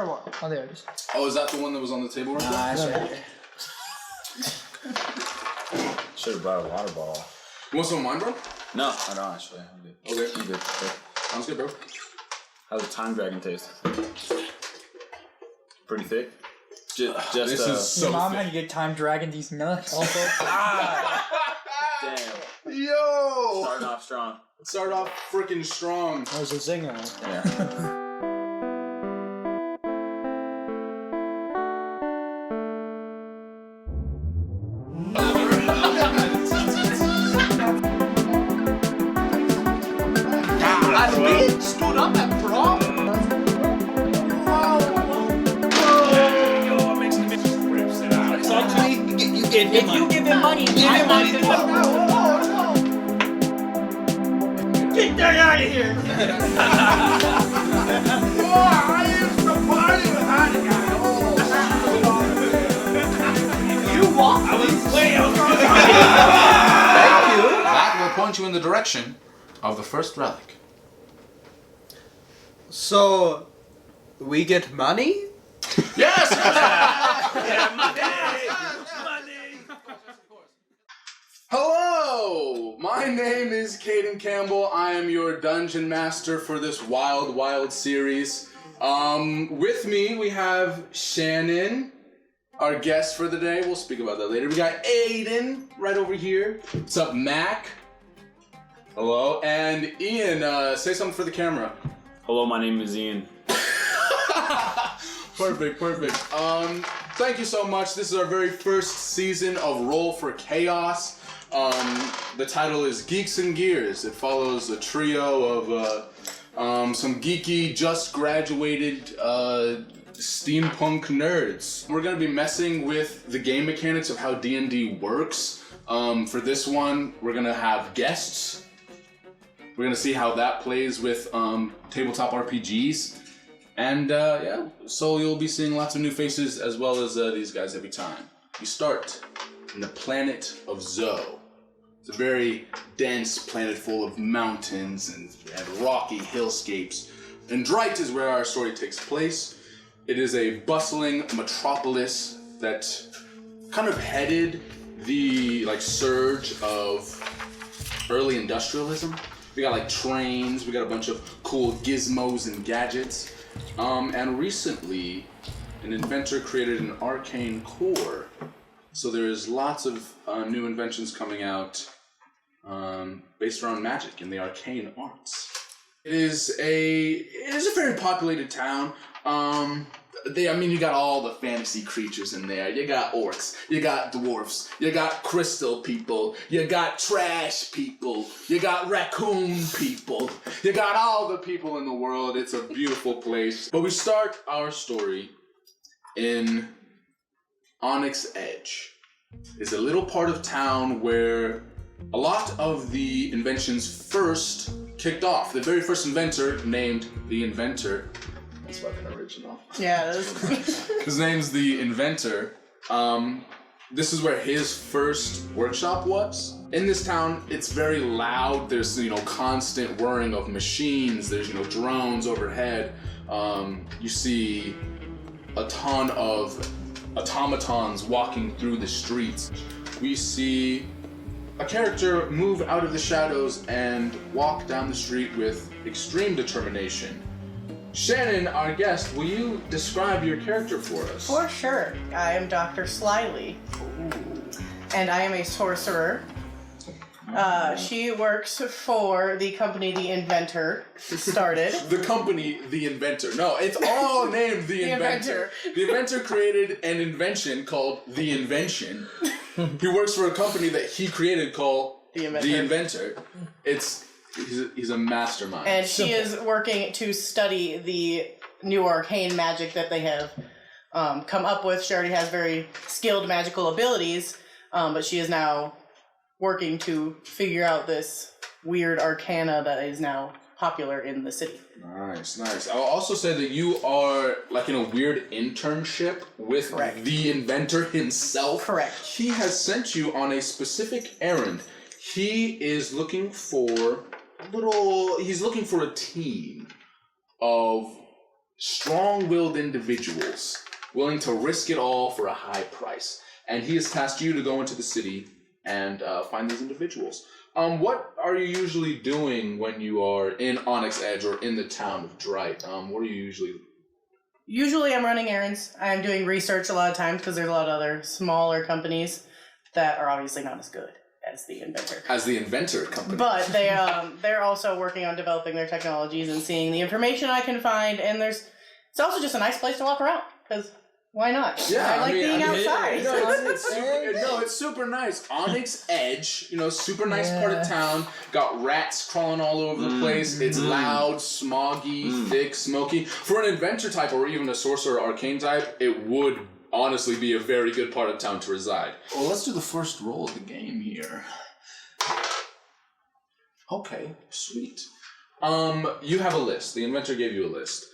water? Oh, there it is. Oh, is that the one that was on the table right there? That's right. Should have brought a water bottle. You want some of mine, bro? No, I don't actually. I'm good. Okay. I'm good. Sounds good, bro. How's the time dragon taste? Pretty thick? Just this is so Your mom thick. had to get time dragging these nuts. Also. Damn. Yo! Starting off strong. Start off freaking strong. That was a zinger. Yeah. We stood up at prom. You gave him money. You give him money. Get that out of here! I used to party with that guy. You walk. I was way out. Thank you. That will point you in the direction of the first relic. So, we get money? Yes! Yeah, money. Hello! My name is Kaedyn Campbell. I am your dungeon master for this wild, wild series. With me, we have Shannon, our guest for the day. We'll speak about that later. We got Aidan right over here. What's up, Mac? Hello. And Ian, say something for the camera. Hello, my name is Ian. Perfect. Thank you so much. This is our very first season of Roll for Chaos. The title is Geeks and Gears. It follows a trio of some geeky, just graduated steampunk nerds. We're gonna be messing with the game mechanics of how D&D works. For this one, we're gonna have guests. We're gonna see how that plays with tabletop RPGs. And yeah, so you'll be seeing lots of new faces as well as these guys every time. You start in the planet of Zoe. It's a very dense planet full of mountains and rocky hillscapes. And Drite is where our story takes place. It is a bustling metropolis that kind of headed the surge of early industrialism. We got trains, we got a bunch of cool gizmos and gadgets. And recently, an inventor created an arcane core. So there's lots of new inventions coming out based around magic and the arcane arts. It is a very populated town. You got all the fantasy creatures in there. You got orcs, you got dwarfs, you got crystal people, you got trash people, you got raccoon people, you got all the people in the world. It's a beautiful place. But we start our story in Onyx Edge. It's a little part of town where a lot of the inventions first kicked off. The very first inventor, named the Inventor, that's fucking original. Yeah, that's... His name's the Inventor. This is where his first workshop was. In this town, it's very loud. There's, constant whirring of machines. There's, drones overhead. You see a ton of automatons walking through the streets. We see a character move out of the shadows and walk down the street with extreme determination. Shannon, our guest, will you describe your character for us? For sure. I am Dr. Slyly. And I am a sorcerer. She works for the company The Inventor started. The company The Inventor. No, it's all named The Inventor. The Inventor created an invention called The Invention. He works for a company that he created called The Inventor. He's a mastermind. And she is working to study the new arcane magic that they have come up with. She already has very skilled magical abilities, but she is now working to figure out this weird arcana that is now popular in the city. Nice. I'll also say that you are in a weird internship with Correct. the Inventor himself. Correct. He has sent you on a specific errand. He is looking for a team of strong-willed individuals willing to risk it all for a high price. And he has tasked you to go into the city and find these individuals. What are you usually doing when you are in Onyx Edge or in the town of Drite? What are you usually... Usually I'm running errands. I'm doing research a lot of times because there's a lot of other smaller companies that are obviously not as good as the inventor. As the inventor company. But they're also working on developing their technologies and seeing the information I can find. And it's also just a nice place to walk around because why not? Yeah, I like being outside. It's super nice. Onyx Edge, super nice part of town. Got rats crawling all over the place. It's loud, smoggy, thick, smoky. For an inventor type or even a sorcerer arcane type, it would honestly be a very good part of town to reside. Well, let's do the first roll of the game here. Okay, sweet. You have a list. The inventor gave you a list.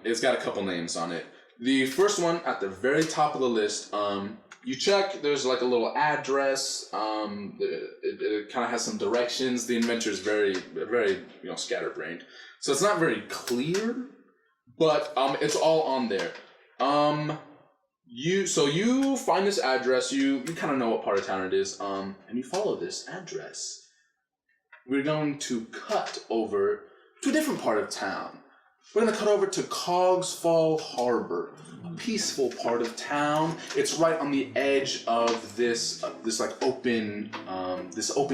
It's got a couple names on it. The first one at the very top of the list, you check, there's like a little address, it kind of has some directions. The inventor is very, very, scatterbrained. So it's not very clear, but it's all on there. You find this address, you kind of know what part of town it is, and you follow this address. We're going to cut over to a different part of town. We're going to cut over to Cogsfall Harbor, a peaceful part of town. It's right on the edge of this open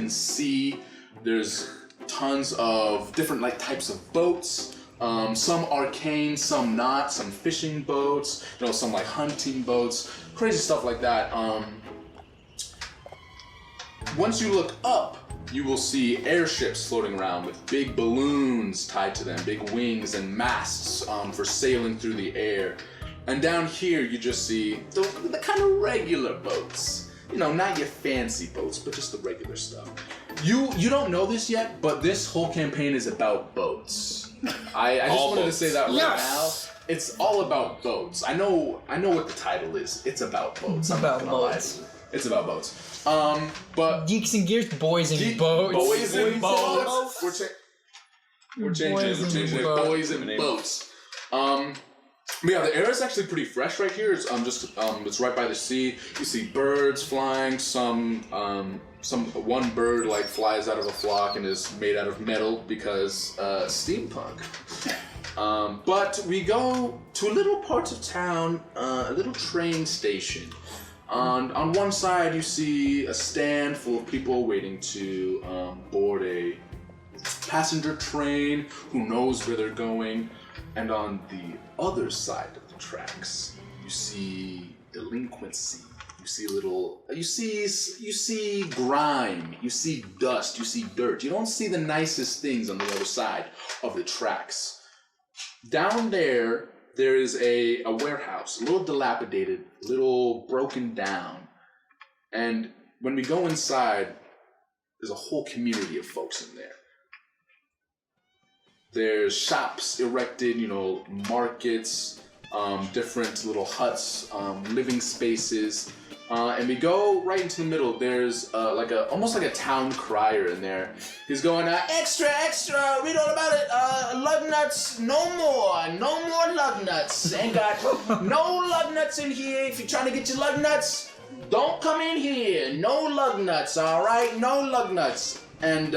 sea. There's tons of different types of boats. Some arcane, some not. Some fishing boats. Some hunting boats. Crazy stuff like that. Once you look up, you will see airships floating around with big balloons tied to them, big wings and masts for sailing through the air. And down here, you just see the kind of regular boats. Not your fancy boats, but just the regular stuff. You don't know this yet, but this whole campaign is about boats. I just wanted to say that right now. It's all about boats. I know what the title is. It's about boats. It's about boats. It's about boats. But Geeks and Gears, Boys and Boats. Boys and Boats. We're changing it. Boys and Boats. But yeah, the air is actually pretty fresh right here. It's it's right by the sea. You see birds flying. One bird flies out of a flock and is made out of metal because steampunk. But we go to a little part of town, a little train station. On one side, you see a stand full of people waiting to board a passenger train. Who knows where they're going? And on the other side of the tracks, you see delinquency. You see grime. You see dust. You see dirt. You don't see the nicest things on the other side of the tracks. Down there is a warehouse, a little dilapidated, a little broken down. And when we go inside, there's a whole community of folks in there. There's shops erected, markets, different little huts, living spaces. And we go right into the middle. There's almost like a town crier in there. He's going, extra, extra, read all about it. Lug nuts, no more lug nuts. Ain't got no lug nuts in here. If you're trying to get your lug nuts, don't come in here. No lug nuts, all right? No lug nuts. And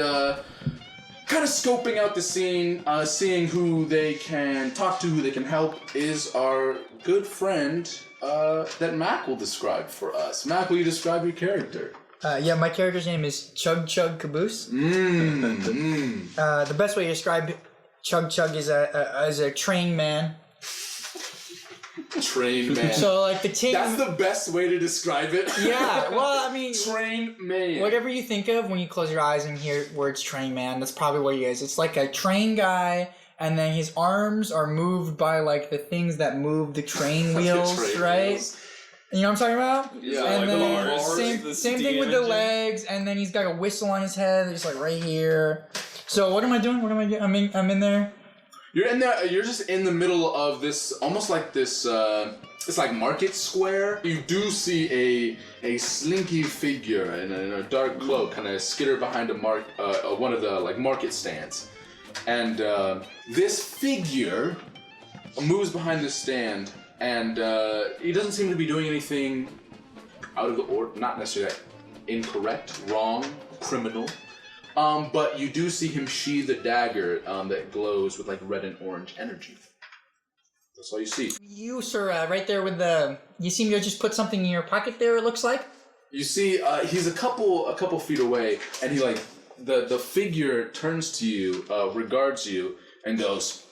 kind of scoping out the scene, seeing who they can talk to, who they can help, is our good friend that Mac will describe for us. Mac, will you describe your character? My character's name is Chug Caboose. The best way to describe Chug is as a train man. Train man. So the team. That's the best way to describe it. Yeah, well, I mean, train man. Whatever you think of when you close your eyes and hear words train man, that's probably what he is. It's like a train guy, and then his arms are moved by the things that move the train wheels, right? Wheels. You know what I'm talking about? Yeah. And then bars, same thing with the legs, and then he's got a whistle on his head, just right here. So what am I doing? I'm in there. You're in there. You're just in the middle of this, almost like this. It's like market square. You do see a slinky figure in a dark cloak, kind of skitter behind one of the market stands, and this figure moves behind the stand, and he doesn't seem to be doing anything out of the order, not necessarily incorrect, wrong, criminal. But you do see him sheathe a dagger that glows with like red and orange energy. That's all you see. You, sir, right there with the... You seem to just put something in your pocket there, it looks like? You see, he's a couple feet away, and he like the figure turns to you, regards you, and goes,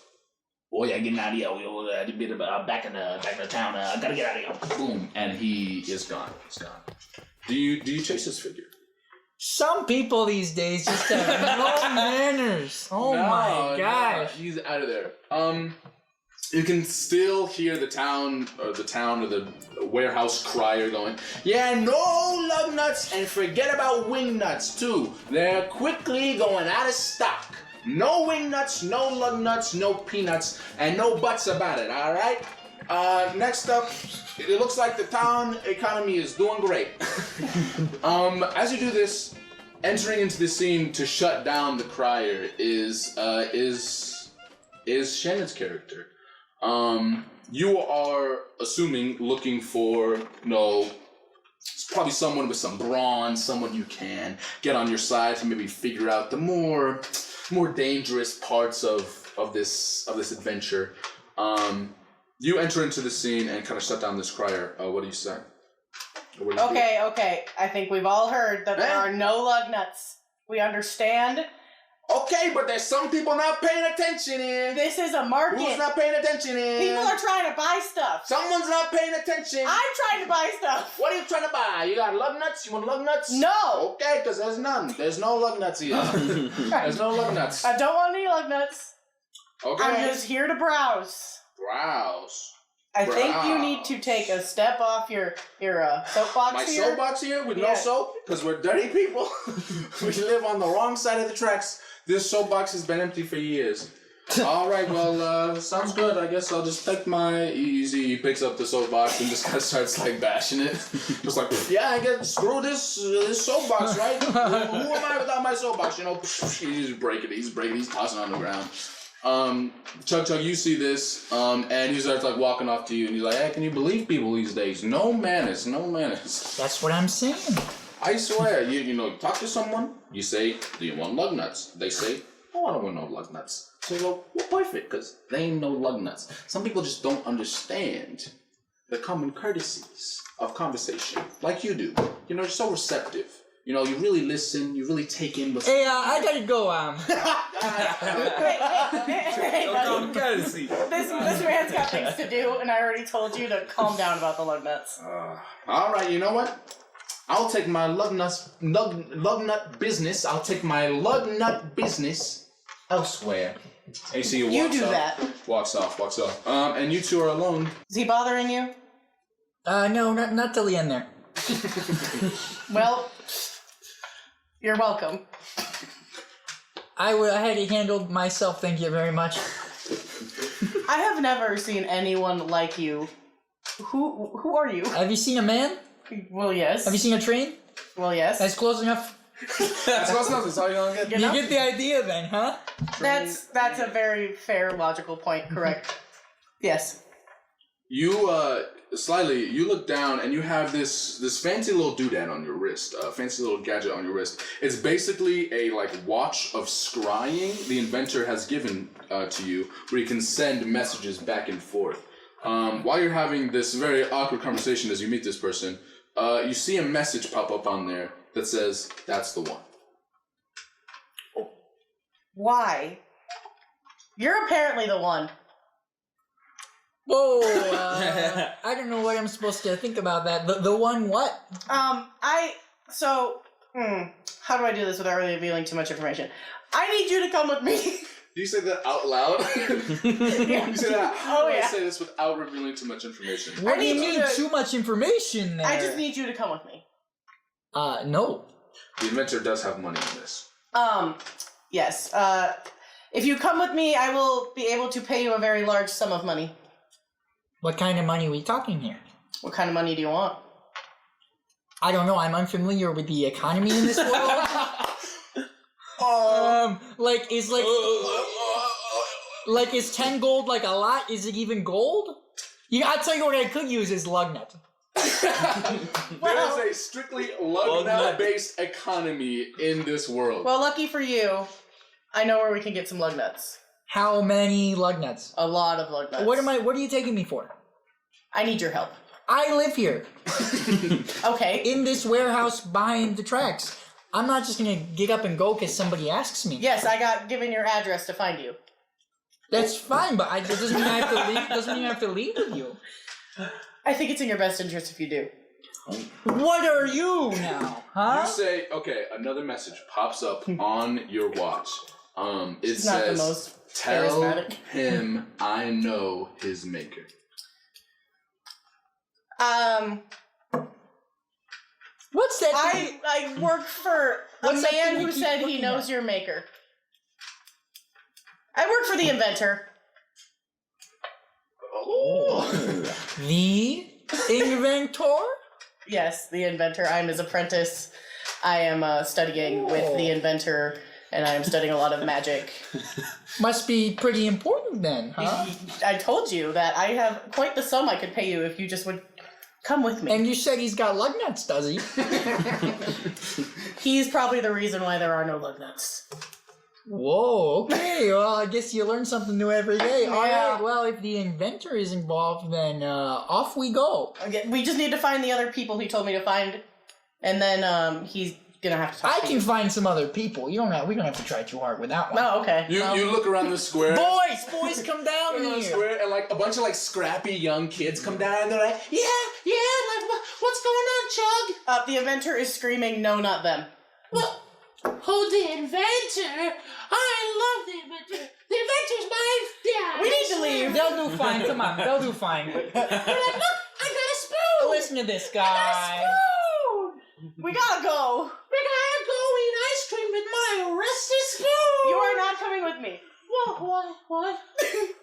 "Oh yeah, getting out of here. We're back in the town. I gotta get out of here." Boom, and he is gone. He's gone. Do you chase this figure? Some people these days just have no manners. Oh my gosh! No, he's out of there. You can still hear the town or the warehouse crier going, "Yeah, no lug nuts, and forget about wing nuts too. They're quickly going out of stock. No wing nuts, no lug nuts, no peanuts, and no buts about it, all right? Next up, it looks like the town economy is doing great." As you do this, entering into the scene to shut down the crier is Shannon's character. You are assuming looking for, probably someone with some brawn, someone you can get on your side to maybe figure out the more dangerous parts of this adventure. You enter into the scene and kind of shut down this crier. What do you say? Okay. I think we've all heard that there are no lug nuts. We understand. Okay, but there's some people not paying attention here. This is a market. Who's not paying attention here? People are trying to buy stuff. Someone's not paying attention. I'm trying to buy stuff. What are you trying to buy? You got lug nuts? You want lug nuts? No. Okay, because there's none. There's no lug nuts here. There's no lug nuts. I don't want any lug nuts. Okay. I'm just here to browse. Browse. I think you need to take a step off your soapbox My here. soapbox here with no soap? Because we're dirty people. We live on the wrong side of the tracks. This soapbox has been empty for years. All right, well, sounds good. I guess I'll just take my easy. He picks up the soapbox and just kind of starts like bashing it. Just like, yeah, I guess screw this soapbox, right? Who am I without my soapbox? He's breaking it. He's tossing it on the ground. Chug, you see this, and he starts like walking off to you, and he's like, "Hey, can you believe people these days? No manners. That's what I'm saying. I swear, you talk to someone, you say, "Do you want lug nuts?" They say, "Oh, I don't want no lug nuts." So you go, "Well, perfect, because they ain't no lug nuts." Some people just don't understand the common courtesies of conversation, like you do. You're so receptive. You really listen, you really take in what's... Hey, I gotta go, Hey, Common courtesy. This man's got things to do, and I already told you to calm down about the lug nuts. All right, you know what? I'll take my lug nut business. I'll take my lug nut business elsewhere. And you see he walks You do off, that. Walks off. And you two are alone. Is he bothering you? No, not till the end there. Well, you're welcome. I had it handled myself, thank you very much. I have never seen anyone like you. Who are you? Have you seen a man? Well, yes. Have you seen a train? Well, yes. That's close enough. That's close enough. That's all you're gonna get. You get the idea then, huh? That's a very fair, logical point. Correct. Yes. You, Slyly, you look down and you have this fancy little doodad on your wrist, fancy little gadget on your wrist. It's basically a watch of scrying the inventor has given to you, where you can send messages back and forth. While you're having this very awkward conversation as you meet this person, you see a message pop up on there that says, "That's the one." Why? You're apparently the one. Whoa, I don't know what I'm supposed to think about that. The one what? How do I do this without really revealing too much information? I need you to come with me. Do you say that out loud? Yeah. You say that? Oh, yeah. I say this without revealing too much information. What do you need you mean to- too much information there? I just need you to come with me. No. The inventor does have money in this. Yes. If you come with me, I will be able to pay you a very large sum of money. What kind of money are we talking here? What kind of money do you want? I don't know, I'm unfamiliar with the economy in this world. Like, is 10 gold like a lot? Is it even gold? I'll tell you what I could use is lug nut. There is a strictly lug nut-based economy in this world. Well, lucky for you, I know where we can get some lug nuts. How many lug nuts? A lot of lug nuts. What are you taking me for? I need your help. I live here. Okay. In this warehouse behind the tracks. I'm not just gonna get up and go because somebody asks me. Yes, I got given your address to find you. That's fine, but it doesn't mean I have to leave. Doesn't mean I have to leave with you. I think it's in your best interest if you do. What are you now, huh? You say, okay, another message pops up on your watch. It Not the says, most tell charismatic. him I know his maker. What's that? I work for a What's that man thing you who keep said he looking knows at? your maker. I work for the inventor. Oh. The inventor? Yes, the inventor. I'm his apprentice. I am studying with the inventor, and I am studying a lot of magic. Must be pretty important then, huh? I told you that I have quite the sum I could pay you if you just would come with me. And you said he's got lug nuts, does he? He's probably the reason why there are no lug nuts. Whoa, okay. Well, I guess you learn something new every day. All Yeah. right, well, if the inventor is involved, then off we go. Okay, we just need to find the other people he told me to find, and then he's gonna have to talk I to can you. find some other people. We don't have to try too hard with that one. Oh, okay. You look around the square. Boys, come down Around the here. square, and like a bunch of like scrappy young kids come down, and they're like, yeah, like what's going on, Chug? The inventor is screaming, "No, not them." Well, who the inventor? I love the inventor. The inventor's mine. Yeah. We need to leave. They'll do fine. Come on, they'll do fine. Look, I got a spoon. Listen to this guy. Spoon. We gotta go. We gotta go eat ice cream with my rusty spoon. You are not coming with me. What?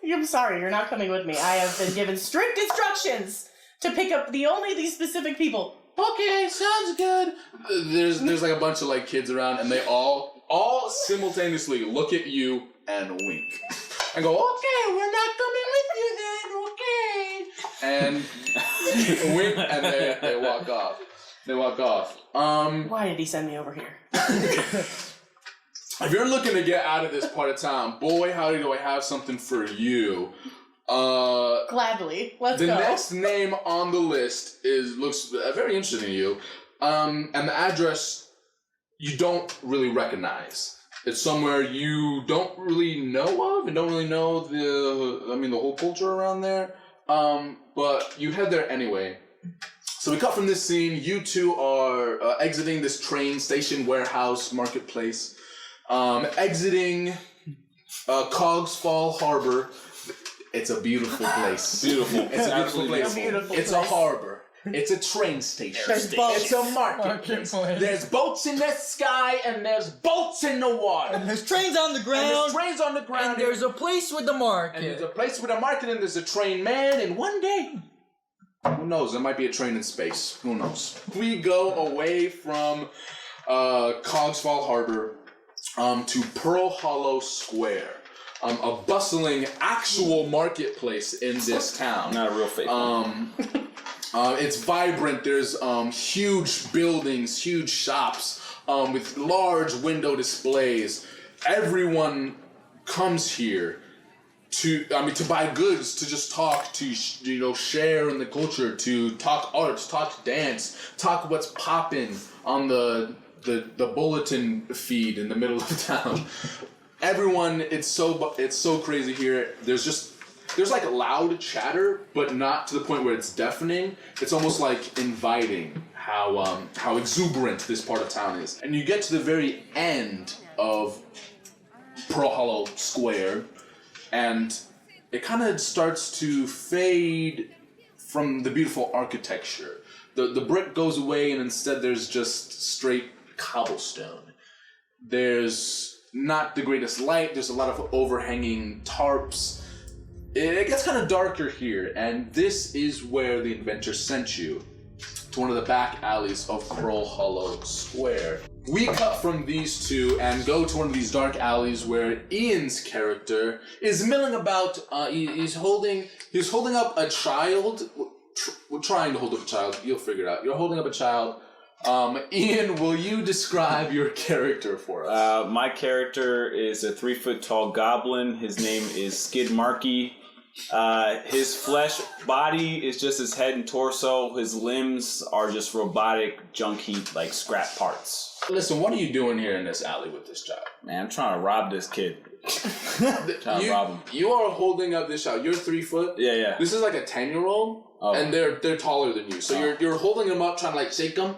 I'm sorry, you're not coming with me. I have been given strict instructions to pick up only these specific people. Okay, sounds good. There's like a bunch of like kids around, and they all simultaneously look at you and wink, and go, okay, we're not coming with you then, okay? And wink, and they walk off. They walk off. Why did he send me over here? If you're looking to get out of this part of town, boy, howdy, do I have something for you. Gladly. Let's The go. next name on the list looks very interesting to you, and the address you don't really recognize. It's somewhere you don't really know of and don't really know the whole culture around there. But you head there anyway. So we cut from this scene. You two are exiting this train station warehouse marketplace, exiting Cogsfall Harbor. It's a beautiful place. Beautiful. It's a beautiful place. A beautiful It's place. a harbor. It's a train station. There's boats. It's a marketplace. There's boats in the sky and there's boats in the water. And there's trains on the And ground. there's trains on the ground. And there's a place with the market. and there's a place with a market and there's a train man. And one day, who knows? There might be a train in space. Who knows? We go away from Cogsfall Harbor to Pearl Hollow Square. A bustling actual marketplace in this town. Not a real fake. It's vibrant. There's huge buildings, huge shops with large window displays. Everyone comes here to buy goods, to just talk, to share in the culture, to talk arts, talk dance, talk what's popping on the bulletin feed in the middle of town. Everyone, it's so crazy here. There's like loud chatter, but not to the point where it's deafening. It's almost like inviting how exuberant this part of town is. And you get to the very end of Pearl Hollow Square, and it kind of starts to fade from the beautiful architecture. The brick goes away, and instead there's just straight cobblestone. There's not the greatest light. There's a lot of overhanging tarps. It gets kind of darker here, and this is where the inventor sent you, to one of the back alleys of Pearl Hollow Square. we cut from these two and go to one of these dark alleys where Ian's character is milling about. He's holding up a child. We're trying to hold up a child. You'll figure it out. You're holding up a child. Ian, will you describe your character for us? My character is a 3-foot-tall goblin. His name is Skid Marky. His flesh body is just his head and torso. His limbs are just robotic junk heap, like scrap parts. Listen, what are you doing here in this alley with this child? Man, I'm trying to rob this kid. Trying to rob him. You are holding up this child. You're 3 foot. Yeah. This is like a 10-year-old, and they're taller than you. So you're holding them up, trying to like shake them.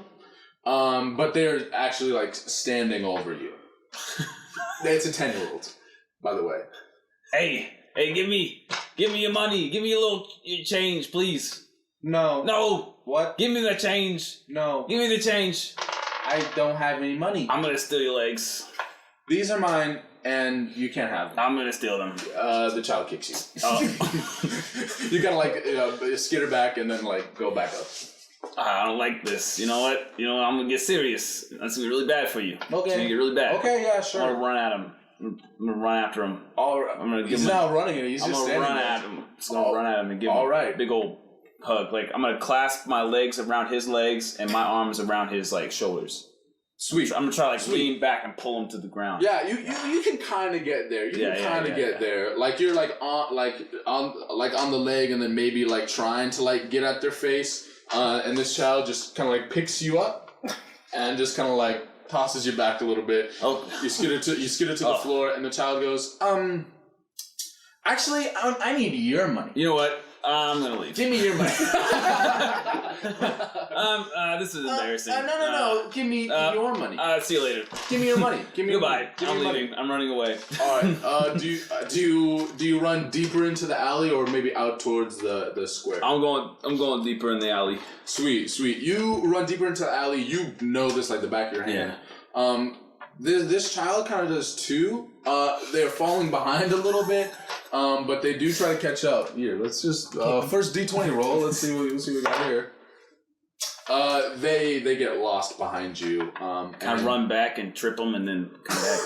But they're actually like standing over you. It's a 10-year-old, by the way. Hey, give me your money. Give me a little change, please. No. What? Give me the change. No. Give me the change. I don't have any money. I'm gonna steal your legs. These are mine, and you can't have them. I'm gonna steal them. The child kicks you. Oh. You kind of like skitter back and then like go back up. I don't like this. You know what? I'm gonna get serious. That's gonna be really bad for you. Okay. It's gonna get really bad. Okay, yeah, I'm sure. gonna run at him. I'm gonna run after him. All right. I'm gonna give He's him. not running it. He's I'm just gonna standing run there. at him. Just gonna run at him and give him All right. a big old hug. Like I'm gonna clasp my legs around his legs and my arms around his like shoulders. Sweet. I'm gonna try like lean back and pull him to the ground. Yeah, you can kind of get there. You can kind of get there. Like you're like on the leg, and then maybe like trying to like get at their face. And this child just kind of like picks you up and just kind of like tosses you back a little bit. Oh, you skitter to the floor, and the child goes, actually, I need your money. You know what? I'm gonna leave. Give me your money. This is embarrassing. No. Give me your money. See you later. Give me your money. Give me Goodbye. Your money. Give me I'm your leaving. money. I'm running away. All right. Do you run deeper into the alley or maybe out towards the square? I'm going deeper in the alley. Sweet. You run deeper into the alley. You know this like the back of your hand. Yeah. This child kind of does too. They're falling behind a little bit, but they do try to catch up. Here, let's just first D20 roll. Let's see what we got here. They get lost behind you. Can I run back and trip them and then come back?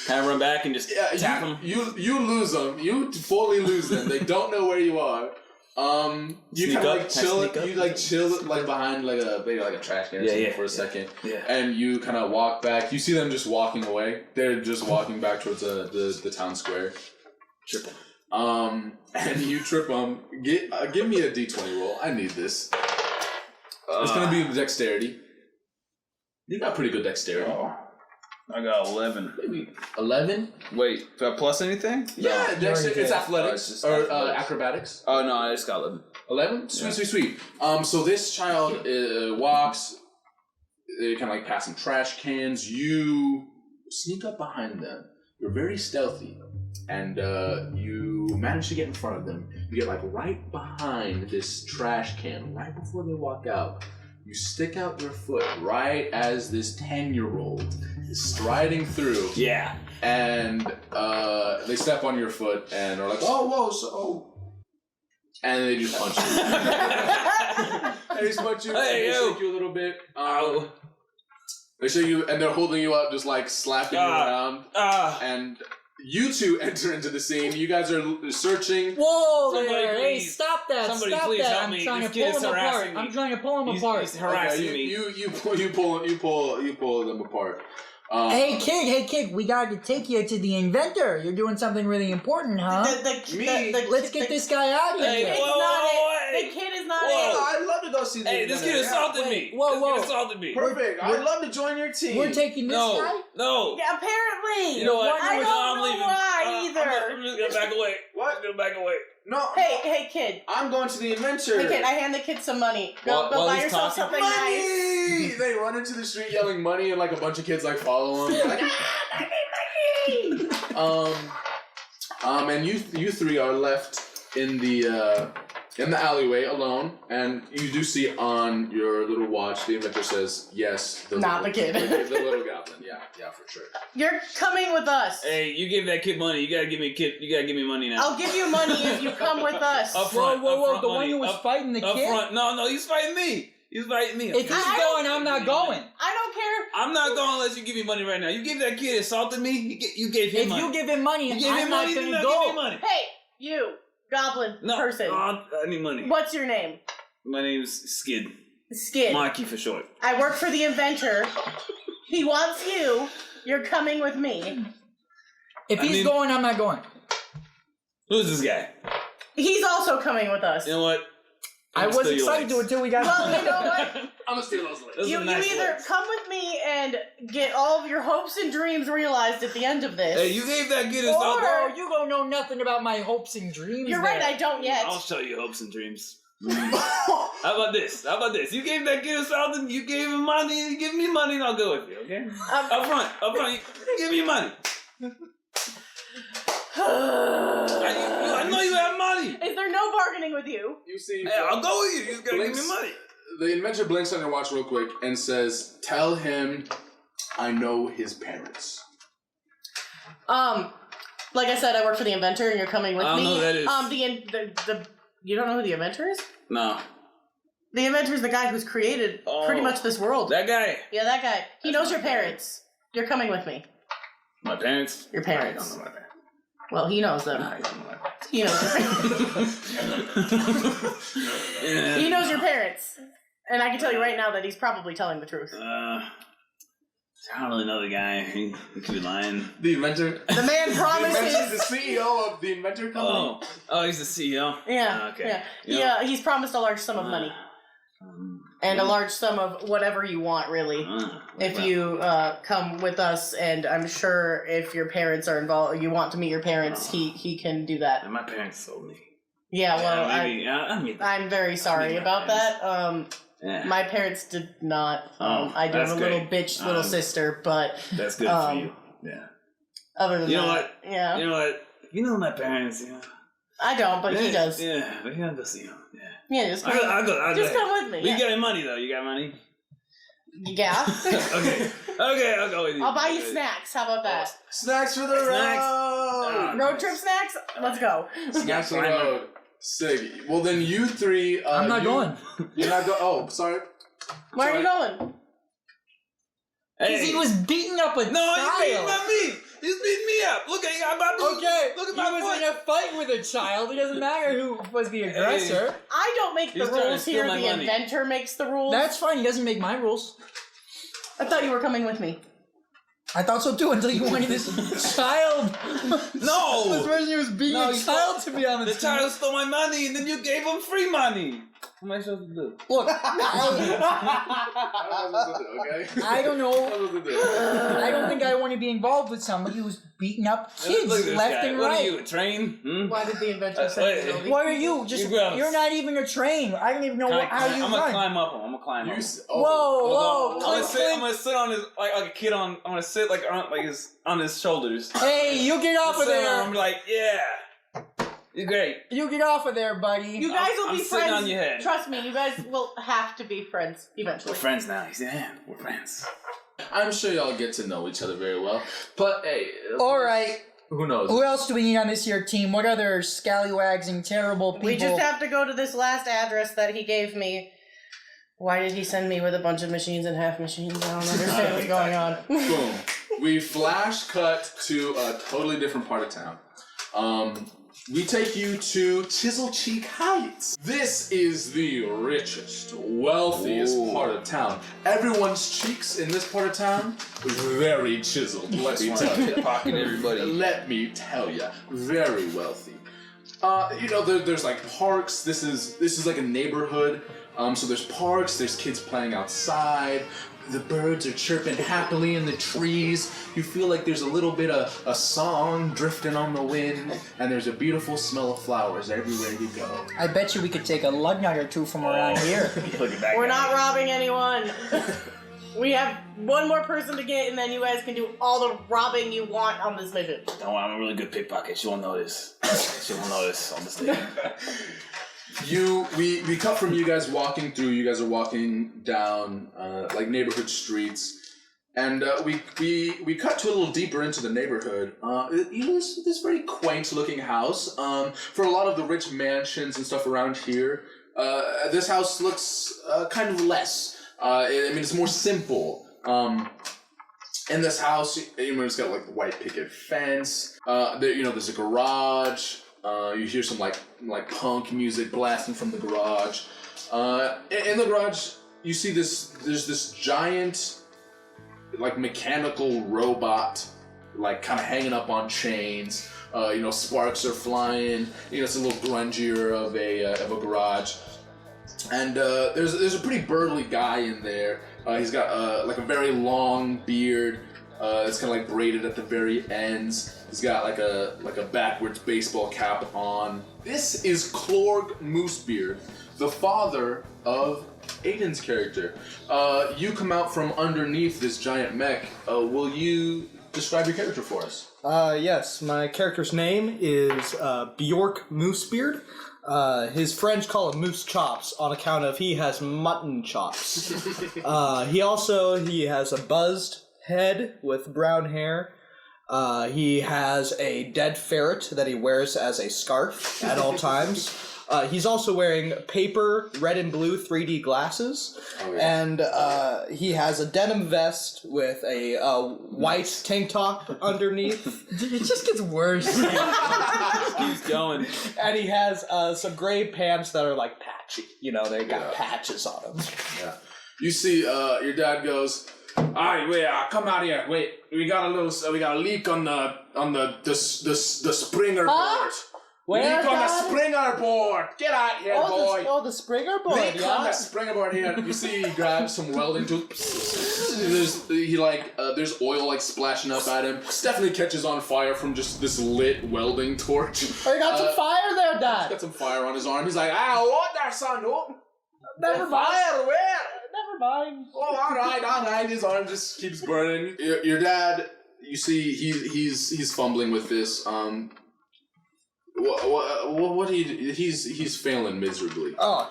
Can I run back and just tap them? You lose them. You fully lose them. They don't know where you are. You kind of like chill. You like chill like behind like a trash can or something for a second. Yeah. And you kind of walk back. You see them just walking away. They're just walking back towards the town square. Trip them. And you trip them. Give me a D20 roll. I need this. It's gonna be dexterity. You got pretty good dexterity. Oh, I got 11. Maybe 11. Wait, do I plus anything? Yeah, dexterity. It's athletics it's or athletics. acrobatics. Oh no, I just got 11. 11? Sweet. So this child walks. They kind of like pass some trash cans. You sneak up behind them. You're very stealthy, and you manage to get in front of them. You get like right behind this trash can, right before they walk out. You stick out your foot right as this 10-year-old is striding through. Yeah. And they step on your foot and are like, and they just punch you. They just punch you. Hey, and they shake you a little bit. They shake you, and they're holding you up, just like slapping you around. And you two enter into the scene. You guys are searching. Whoa Somebody there! Hey, please. stop that! Somebody Stop please that! help I'm me. trying This to kid pull is them apart. harassing me. I'm trying to pull them apart. He's harassing me. You pull them apart. Hey kid, we got to take you to the inventor. You're doing something really important, huh? Let's get this guy out of Hey, here. The kid is not it. I'd love to go see the Hey, this kid assaulted me. Whoa. This kid assaulted me. Perfect. I'd love to join your team. We're taking this guy? No. Yeah, apparently. You know what? I don't I'm know leaving. why either. I'm just gonna back away. What? I'm gonna back away. No. Hey, kid. I'm going to the inventor. Hey, kid, I hand the kid some money. Go While buy he's yourself talking- something nice. Money! They run into the street yelling money, and like a bunch of kids like follow them. Like, and you three are left in the alleyway alone, and you do see on your little watch the inventor says yes. Not the kid. The little goblin. Yeah, for sure. You're coming with us. Hey, you give that kid money. You gotta give me money now. I'll give you money if you come with us. Up front. Whoa! Up front The one money. who was fighting the Up kid? front. No, he's fighting me. He's inviting me. If he's going, I'm not going. I don't care. I'm not going unless you give me money right now. You gave that kid assaulted me. You gave him money. If you give him money, You gave I'm him not money. going Then to not give go. me money. Hey, you goblin person. I need money. What's your name? My name's Skid. Skid. Marky for short. I work for the inventor. He wants you. You're coming with me. If he's going, I'm not going. Who's this guy? He's also coming with us. You know what? I was excited to until we got. Well, you know what? I'm gonna steal those legs. You either come with me and get all of your hopes and dreams realized at the end of this. Hey, you gave that kid Or you don't know nothing about my hopes and dreams. You're right, I don't yet. I'll show you hopes and dreams. How about this? You gave that kid something, you gave him money, you give me money, and I'll go with you, okay? Up front, you give me money. I know you have money. Is there no bargaining with you? You see, Hey, I'll go with you. You just gotta give me money. The inventor blinks on your watch real quick and says, "Tell him I know his parents." Like I said, I work for the inventor, and you're coming with me. I don't know who that is. You don't know who the inventor is? No. The inventor is the guy who's created pretty much this world. That guy. Yeah, that guy. He knows your parents. You're coming with me. My parents? Your parents. I don't know my parents. Well, he knows them. I don't know my parents. He knows your parents. He knows your parents. And I can tell you right now that he's probably telling the truth. I don't really know the guy. He could be lying. The inventor. The man promises. The CEO of the inventor company. Oh, he's the CEO. Yeah. Okay. Yeah. He's promised a large sum of money. And a large sum of whatever you want, really. If you come with us, and I'm sure if your parents are involved, you want to meet your parents, he can do that. And my parents sold me. Yeah, well, maybe, I'm very sorry about that. My parents did not. I do have a little bitch little sister, but that's good for you. Yeah. Other than you know that, what? Yeah. You know what? You know my parents. You know. I don't, but he does. Yeah, but he'll go see him. Yeah. Yeah, just come. I'll go. Just come with me. You got money though. You got money. Yeah. Okay, I'll go with you. I'll buy you snacks. How about that? Snacks for the road. Road trip snacks. Let's go. Snacks for the road. Sick. Well, then you three. I'm not going. You're not going. Oh, sorry. Where are you going? Because he was beating up a child. No, he's beating up me. He's beating me up. Look at Look at my he was in a fight with a child. It doesn't matter who was the aggressor. I don't make the rules here. The inventor makes the rules. That's fine. He doesn't make my rules. I thought you were coming with me. I thought so too until you wanted this child. No! This person who was beating a child to be on the child stole my money and then you gave him free money. What am I supposed to do? Look, Okay. I don't know. I don't think I want to be involved with somebody who's beating up kids left and right. What are you, a train? Why did the inventor say that? What are you? You're not even a train. I don't even know how you run. I'm gonna climb up him. I'm gonna climb up. Whoa! I'm gonna sit on his like a kid on. I'm gonna sit like on his shoulders. Hey, you get off of there! I'm like, yeah. You're great. You get off of there, buddy. You guys will be friends. On your head. Trust me, you guys will have to be friends eventually. We're friends now. Yeah, we're friends. I'm sure y'all get to know each other very well. But hey. Alright. Who knows? Who else do we need on this here team? What other scallywags and terrible people? We just have to go to this last address that he gave me. Why did he send me with a bunch of machines and half machines? I don't understand what's going on. Boom. We flash cut to a totally different part of town. We take you to Chisel Cheek Heights. This is the richest, wealthiest part of town. Everyone's cheeks in this part of town are very chiseled. Let me tell you. Pocket everybody. Let me tell you, very wealthy. There's like parks. This is like a neighborhood. So there's parks. There's kids playing outside. The birds are chirping happily in the trees. You feel like there's a little bit of a song drifting on the wind, and there's a beautiful smell of flowers everywhere you go. I bet you we could take a lug nut or two from around here. We're not robbing anyone. We have one more person to get, and then you guys can do all the robbing you want on this mission. Don't worry, I'm a really good pickpocket. She won't notice. She won't notice on this thing. We cut from you guys walking through. You guys are walking down like neighborhood streets, and we cut to a little deeper into the neighborhood. This very quaint looking house. For a lot of the rich mansions and stuff around here, This house looks kind of less. It's more simple. In this house, it's got like the white picket fence. There's a garage. You hear some like punk music blasting from the garage. In the garage, you see there's this giant, like mechanical robot, like kind of hanging up on chains. Sparks are flying. It's a little grungier of a garage. And there's a pretty burly guy in there. He's got like a very long beard. It's kind of like braided at the very ends. He's got like a backwards baseball cap on. This is Clorg Moosebeard, the father of Aidan's character. You come out from underneath this giant mech. Will you describe your character for us? Yes, my character's name is Bjork Moosebeard. His friends call him Moose Chops on account of he has mutton chops. He has a buzzed head with brown hair. He has a dead ferret that he wears as a scarf at all times. He's also wearing paper, red and blue 3D glasses. Oh, yeah. And he has a denim vest with a white tank top underneath. It just gets worse. Keeps going. And he has some gray pants that are like patchy. They got patches on them. Yeah. You see, your dad goes, "Alright, wait, come out here. Wait, we got a leak on the Springer board. Where, leak on the Dad? Springer board. Get out here, boy. The Springer board, leak on the Springer board here." You see, he grabs some welding tools. There's oil like splashing up at him. Definitely catches on fire from just this lit welding torch. Oh, you got some fire there, He's Dad. got some fire on his arm. He's like, what there, son? Oh, Never mind. fire, where? Never mind. Oh, all right. His arm just keeps burning. Your dad, you see, he's fumbling with this. He's failing miserably. Oh,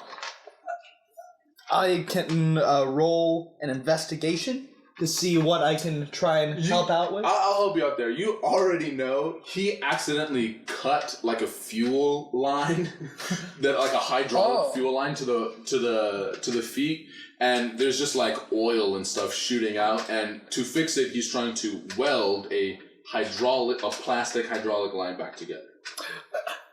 I can roll an investigation to see what I can try and help out with. I'll help you out there. You already know he accidentally cut like a fuel line, like a hydraulic fuel line to the feet, and there's just like oil and stuff shooting out. And to fix it, he's trying to weld a plastic hydraulic line back together.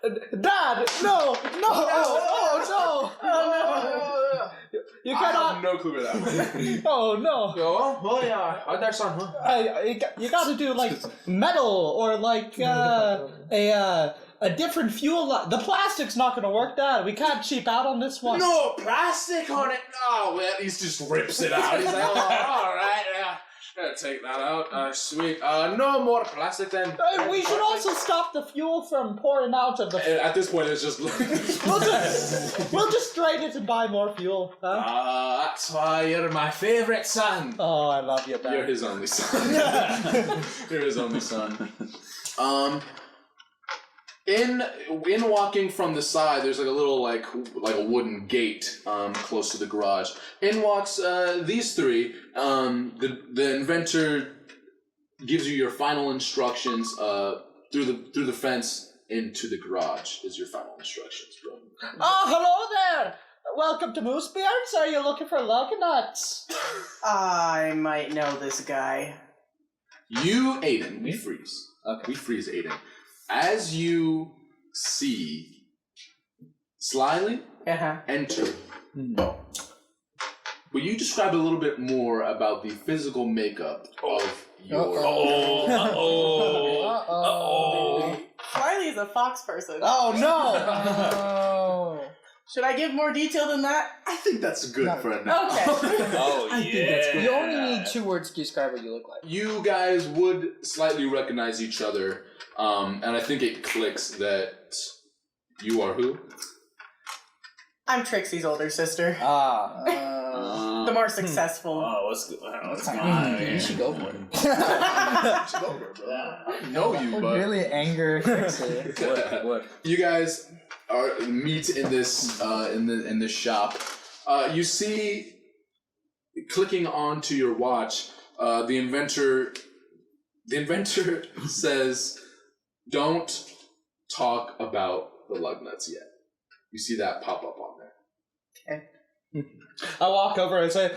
Dad, no! Oh, no! You I cannot. have no clue where that went. Oh no! Oh yeah, that's son, huh? You gotta do like metal or like a different fuel line. The plastic's not gonna work, Dad. We can't cheap out on this one. No plastic on it. Oh well, he just rips it out. He's like, all right, yeah. Gotta take that out. Sweet. No more plastic then. We should also stop the fuel from pouring out of the. At this point, it's just. We'll just drain it and buy more fuel. Huh? That's why you're my favorite son. Oh, I love you, Dad. You're his only son. You're his only son. In walking from the side, there's like a little like a wooden gate close to the garage. In walks these three. The inventor gives you your final instructions through the fence into the garage. Is your final instructions, bro? Oh, hello there. Welcome to Moosebeards. Are you looking for lug nuts? I might know this guy. You, Aidan, we freeze. Okay. We freeze Aidan. As you see Slyly enter, will you describe a little bit more about the physical makeup of your... Slyly's a fox person. Oh, no! Should I give more detail than that? I think that's good for a now. Okay. Oh, I think that's good. You only need 2 words to describe what you look like. You guys would slightly recognize each other, and I think it clicks that you are who? I'm Trixie's older sister. Ah. The more successful. Oh, what's going on here? You should go for it. I know you, but... Really anger Trixie. What? You guys meet in this in this shop. You see, clicking onto your watch, the inventor says, "Don't talk about the lug nuts yet." You see that pop up on there. I walk over and say,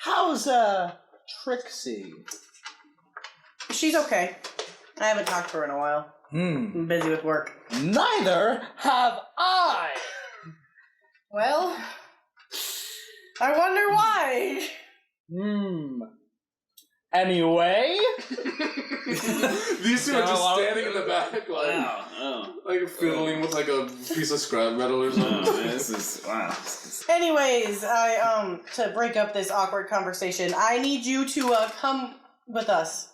"How's Trixie?" She's okay. I haven't talked to her in a while. I'm busy with work. Neither have I. Well, I wonder why. Anyway, These two are just standing in the back, like fiddling with like a piece of scrap metal or something. This is wow. Anyways, to break up this awkward conversation, I need you to come with us.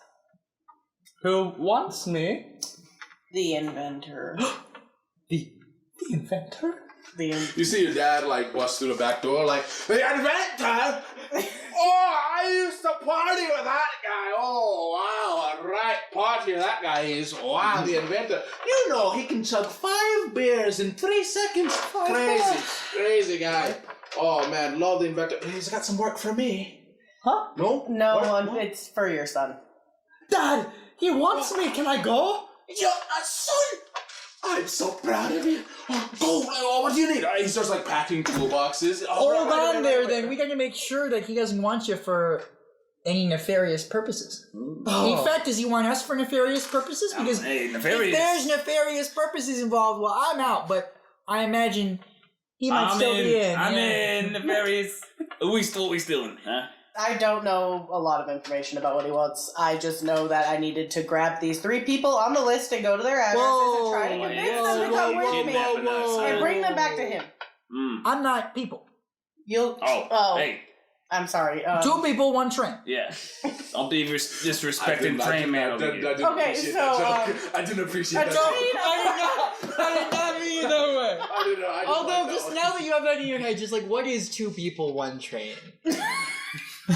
who wants me? The inventor. The inventor? You see your dad like bust through the back door, like the inventor. Oh, I used to party with that guy. Oh, wow, a right party that guy is. Wow, the inventor. You know, he can chug 5 beers in 3 seconds. Crazy guy. Oh man, love the inventor. He's got some work for me. Huh? No? No, it's for your son. Dad, he wants me. Can I go? Your son! I'm so proud of you. Oh, what do you need? He starts like packing toolboxes. Hold on there, then. We gotta make sure that he doesn't want you for any nefarious purposes. In fact, does he want us for nefarious purposes? Because if there's nefarious purposes involved, well, I'm out. But I imagine he might still be in. I'm in nefarious. What we stealing, huh? I don't know a lot of information about what he wants. I just know that I needed to grab these 3 people on the list and go to their addresses and try to convince them to come with me and bring them back to him. I'm not people. You'll. Hey. I'm sorry. 2 people, 1 train. Yeah. I'll be disrespecting train man over here. Okay, so I didn't appreciate that. I did not mean it that way. I didn't know. Although, just now that you have that in your head, just like, what is 2 people, 1 train? Okay,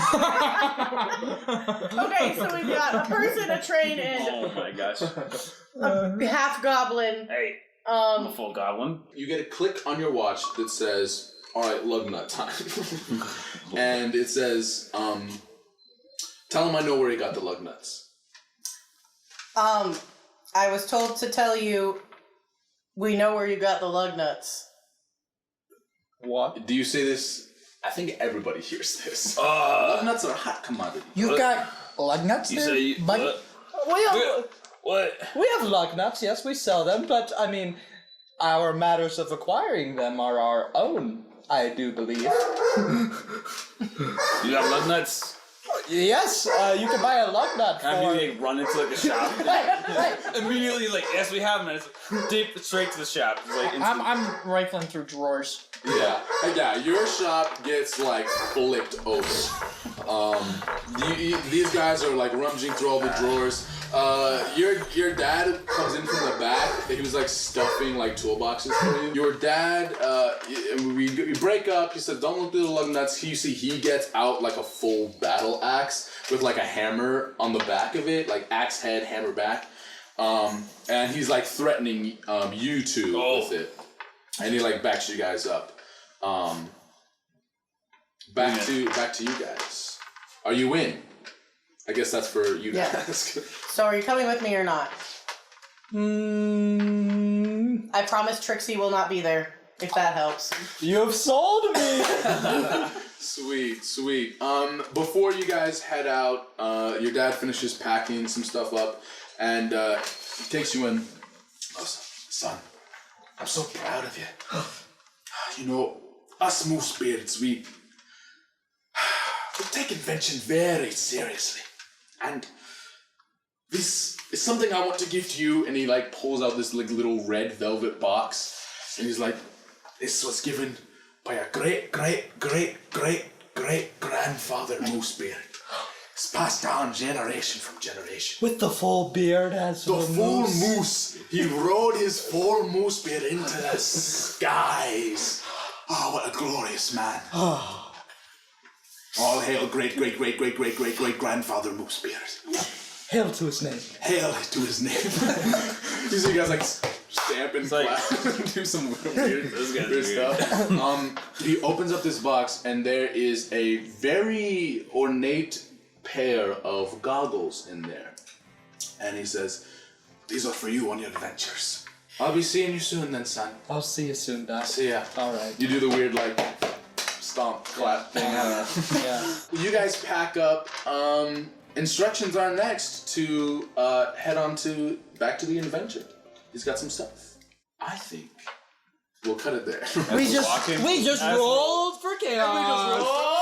so we've got a person, a train, and Oh my gosh. a half goblin. Hey. I'm a full goblin. You get a click on your watch that says, "All right, lug nut time," and it says, "Tell him I know where he got the lug nuts." I was told to tell you, we know where you got the lug nuts. What? Do you say this? I think everybody hears this. Lug nuts are a hot commodity. You've got lug nuts You there, say buddy? What? We have lug nuts, yes, we sell them, but I mean, our matters of acquiring them are our own, I do believe. You got lug nuts? Yes, you can buy a lug nut Can I for... immediately run into like a shop? Immediately, like, yes, we have them. And it's deep straight to the shop. It's like I'm rifling through drawers. Yeah, your shop gets like flipped open. These guys are like rummaging through all the drawers. Your dad comes in from the back. He was like stuffing like toolboxes for you. Your dad, we break up. He said, "Don't look through the lug nuts." You see, he gets out like a full battle axe with like a hammer on the back of it, like axe head, hammer back. And he's like threatening you two with it. And he like backs you guys up. Back to you guys. Are you in? I guess that's for you to ask. So are you coming with me or not? I promise Trixie will not be there, if that helps. You've sold me! Sweet. Before you guys head out, your dad finishes packing some stuff up and he takes you in. Oh, son, I'm so proud of you. You know, us Moosebeards, we take invention very seriously. And this is something I want to give to you. And he like pulls out this like little red velvet box. And he's like, this was given by a great grandfather Moosebeard. It's passed down generation from generation. With the full beard as the full moose. He rode his full moose beard into the skies. Oh, what a glorious man. All hail great grandfather Moosebeard. Hail to his name. Hail to his name. You see guys like stamp and clap and do some weird stuff. He opens up this box and there is a very ornate pair of goggles in there. And he says, "These are for you on your adventures. I'll be seeing you soon then, son." I'll see you soon, Doc. See ya. All right. You do the weird like stomp clap thing. Yeah. You guys pack up. Instructions are next to head on back to the inventor. He's got some stuff. I think we'll cut it there. We just rolled for chaos.